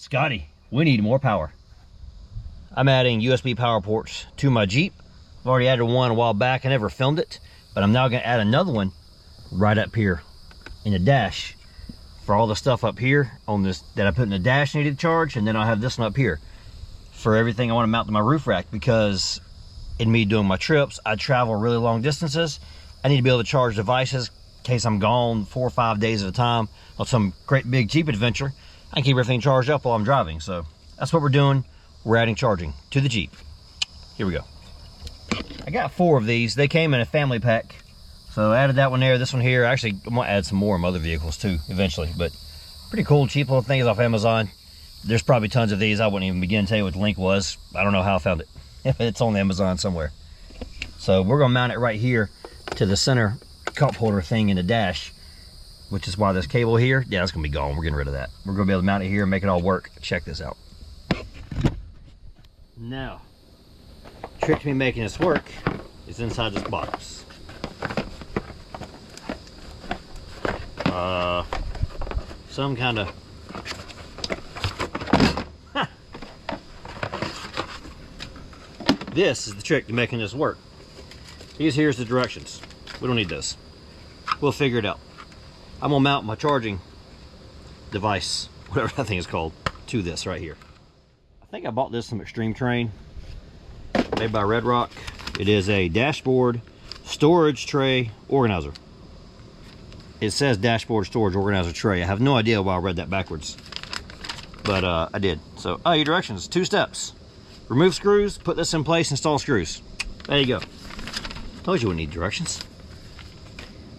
Scotty, we need more power. I'm adding USB power ports to my Jeep. I've already added one a while back. I never filmed it, but I'm now going to add another one right up here in the dash for all the stuff up here on this that I put in the dash needed to charge, and then I'll have this one up here for everything I want to mount to my roof rack, because in me doing my trips, I travel really long distances. I need to be able to charge devices in case I'm gone 4 or 5 days at a time on some great big Jeep adventure. I can keep everything charged up while I'm driving. So that's what we're doing. We're adding charging to the Jeep. Here we go. I got 4 of these. They came in a family pack. So I added that one there, this one here. Actually, I'm gonna add some more in my other vehicles too, eventually. But pretty cool, cheap little things off Amazon. There's probably tons of these. I wouldn't even begin to tell you what the link was. I don't know how I found it. It's on Amazon somewhere. So we're gonna mount it right here to the center cup holder thing in the dash, which is why this cable here, yeah, that's gonna be gone. We're getting rid of that. We're gonna be able to mount it here and make it all work. Check this out. Now, trick to me making this work is inside this box. Some kind of this is the trick to making this work. Here's the directions. We don't need this. We'll figure it out. I'm gonna mount my charging device, whatever that thing is called, to this right here. I think I bought this from Extreme Train, made by Red Rock. It is a dashboard storage tray organizer. It says dashboard storage organizer tray. I have no idea why I read that backwards, but I did. So, your directions, 2 steps. Remove screws, put this in place, install screws. There you go. Told you we need directions.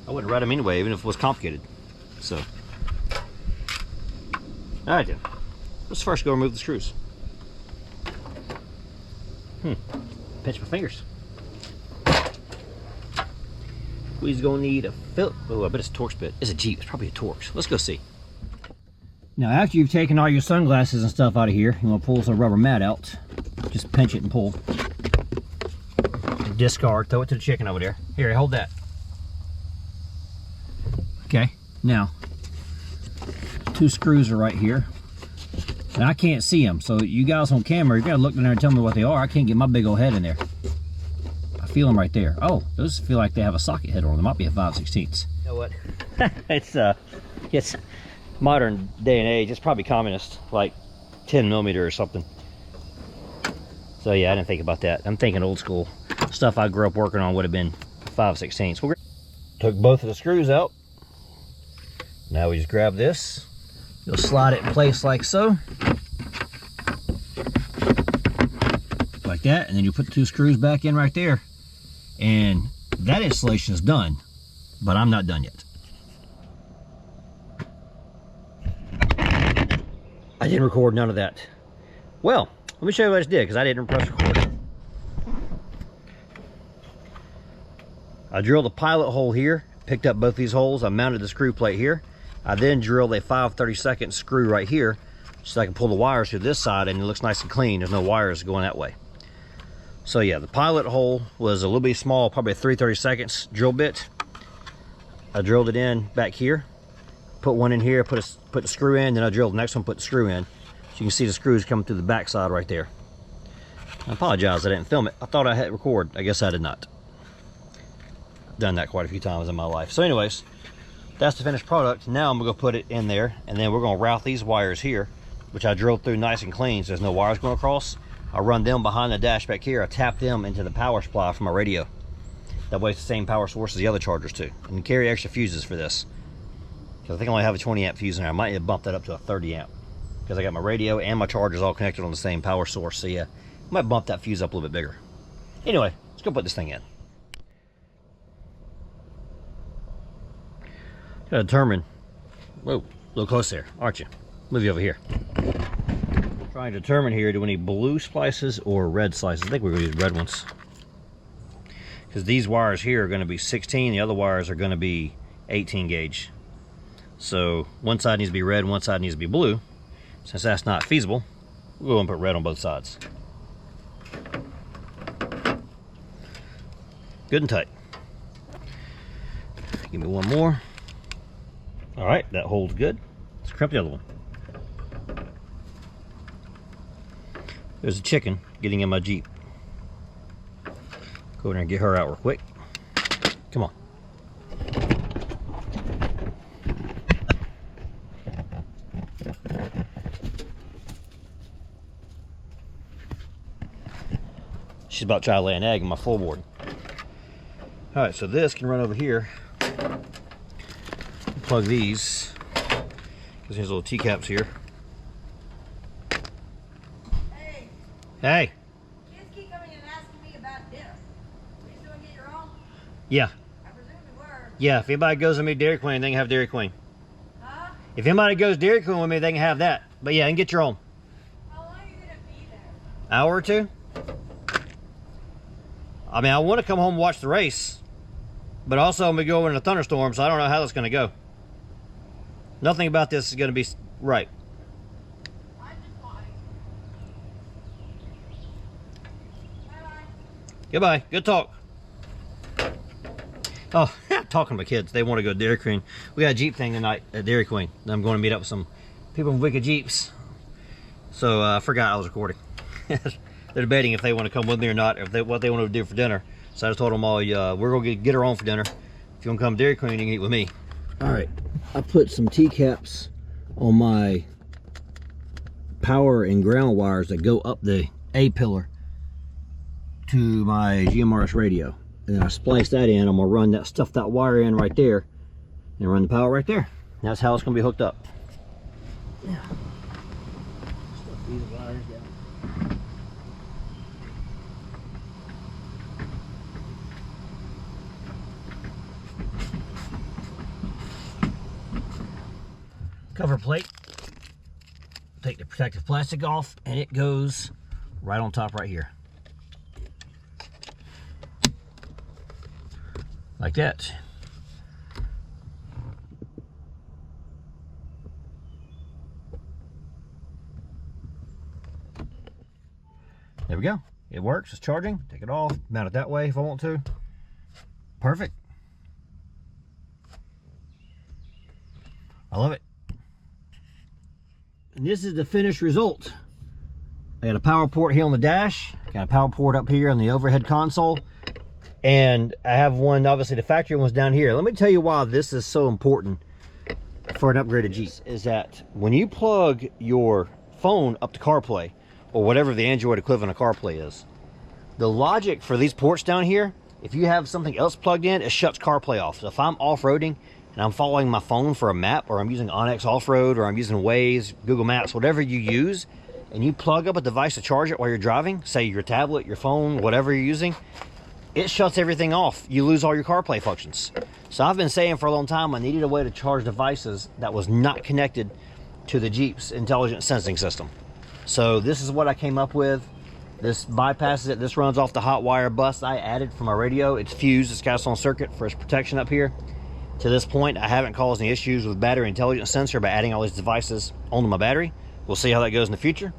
I wouldn't write them anyway, even if it was complicated. So, all right then. Let's first go remove the screws. Pinch my fingers. We's gonna need a Philip. Oh, I bet it's a Torx bit. It's a Jeep. It's probably a Torx. Let's go see. Now, after you've taken all your sunglasses and stuff out of here, you want to pull this rubber mat out. Just pinch it and pull. Discard. Throw it to the chicken over there. Here, hold that. Okay. Now, 2 screws are right here. And I can't see them, so you guys on camera, you gotta look in there and tell me what they are. I can't get my big old head in there. I feel them right there. Oh, those feel like they have a socket header on them. Might be a 5/16. You know what? It's modern day and age. It's probably communist, like 10mm or something. So yeah, I didn't think about that. I'm thinking old school stuff I grew up working on would have been 5/16. Took both of the screws out. Now we just grab this. You'll slide it in place like so. Like that, and then you put the 2 screws back in right there. And that installation is done, but I'm not done yet. I didn't record none of that. Well, let me show you what I just did, because I didn't press record. I drilled a pilot hole here, picked up both these holes, I mounted the screw plate here. I then drilled a 5/32 screw right here so I can pull the wires to this side, and it looks nice and clean. There's no wires going that way. So yeah, the pilot hole was a little bit small, probably a 3/32 drill bit. I drilled it in back here, put one in here, put the screw in, then I drilled the next one, put the screw in. So you can see the screws coming through the back side right there. I apologize I didn't film it. I thought I hit record. I guess I did not. I've done that quite a few times in my life. So anyways, that's the finished product. Now I'm gonna go put it in there, and then we're gonna route these wires here, which I drilled through nice and clean so there's no wires going across. I run them behind the dash back here. I tap them into the power supply for my radio. That way it's the same power source as the other chargers too. And you carry extra fuses for this, because I think I only have a 20 amp fuse in there. I might need to bump that up to a 30 amp because I got my radio and my chargers all connected on the same power source. So yeah, I might bump that fuse up a little bit bigger. Anyway, let's go put this thing in. Gotta determine. Whoa, a little close there, aren't you? Move you over here. Trying to determine here, do we need blue splices or red slices? I think we're gonna use red ones, because these wires here are gonna be 16, the other wires are gonna be 18 gauge. So one side needs to be red, one side needs to be blue. Since that's not feasible, we'll go and put red on both sides. Good and tight. Give me one more. All right, that holds good. Let's crimp the other one. There's a chicken getting in my Jeep. Go in there and get her out real quick. Come on. She's about to try to lay an egg in my floorboard. All right, so this can run over here. Plug these, because there's little T-caps here. Hey. Hey. Kids keep coming and asking me about dinner. Are you still gonna get your own? Yeah. I presume you were. Yeah, if anybody goes with me Dairy Queen, they can have Dairy Queen. Huh? If anybody goes Dairy Queen with me, they can have that. But yeah, and get your own. How long are you gonna be there? Hour or two? I mean, I want to come home and watch the race, but also I'm going to go in a thunderstorm, so I don't know how that's going to go. Nothing about this is going to be right. I'm just lying. Bye-bye. Goodbye. Good talk. Oh, talking to my kids. They want to go to Dairy Queen. We got a Jeep thing tonight at Dairy Queen. I'm going to meet up with some people from Wicked Jeeps. So I forgot I was recording. They're debating if they want to come with me or not, or what they want to do for dinner. So I just told them all, we're going to get her on for dinner. If you want to come to Dairy Queen, you can eat with me. All right, I put some T-caps on my power and ground wires that go up the A-pillar to my GMRS radio. And then I splice that in. I'm going to run that, stuff that wire in right there, and run the power right there. And that's how it's going to be hooked up. Yeah. Stuff these wires down. Cover plate, take the protective plastic off, and it goes right on top right here. Like that. There we go. It works, it's charging. Take it off, mount it that way if I want to. Perfect. I love it. And this is the finished result. I got a power port here on the dash, got a power port up here on the overhead console, and I have one, obviously the factory one's down here. Let me tell you why this is so important for an upgraded Jeep, is that when you plug your phone up to CarPlay, or whatever the Android equivalent of CarPlay is, the logic for these ports down here, if you have something else plugged in, it shuts CarPlay off. So if I'm off-roading, and I'm following my phone for a map, or I'm using Onyx Off-Road, or I'm using Waze, Google Maps, whatever you use, and you plug up a device to charge it while you're driving, say your tablet, your phone, whatever you're using, it shuts everything off. You lose all your CarPlay functions. So I've been saying for a long time I needed a way to charge devices that was not connected to the Jeep's intelligent sensing system. So this is what I came up with. This bypasses it. This runs off the hot wire bus I added for my radio. It's fused, it's cast on circuit for its protection up here. To this point, I haven't caused any issues with battery intelligence sensor by adding all these devices onto my battery. We'll see how that goes in the future.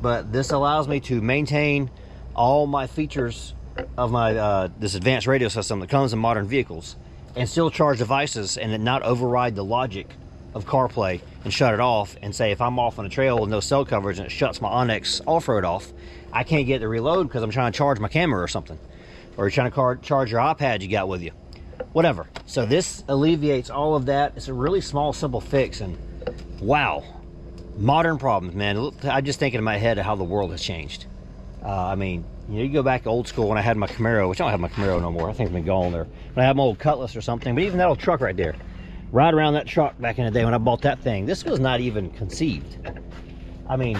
But this allows me to maintain all my features of my this advanced radio system that comes in modern vehicles, and still charge devices and not override the logic of CarPlay and shut it off and say if I'm off on a trail with no cell coverage and it shuts my Onyx Off-Road off, I can't get the reload because I'm trying to charge my camera or something, or you're trying to charge your iPad you got with you. Whatever. So this alleviates all of that. It's a really small, simple fix, and wow, modern problems, man. I'm just thinking in my head of how the world has changed. I mean, you know, you go back to old school when I had my Camaro, which I don't have my Camaro no more. I think it's been gone there. When I had my old Cutlass or something, but even that old truck right there, right around that truck back in the day when I bought that thing, this was not even conceived. I mean,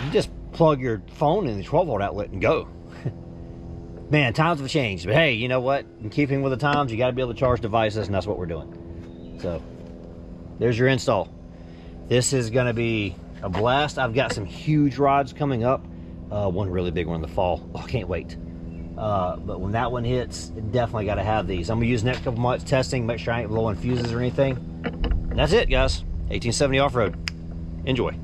you just plug your phone in the 12-volt outlet and go. Man, times have changed, but hey, you know what? In keeping with the times, you got to be able to charge devices, and that's what we're doing. So, there's your install. This is going to be a blast. I've got some huge rods coming up. One really big one in the fall. Oh, I can't wait. But when that one hits, definitely got to have these. I'm going to use the next couple months testing, make sure I ain't blowing fuses or anything. And that's it, guys. 1870 Off-Road. Enjoy.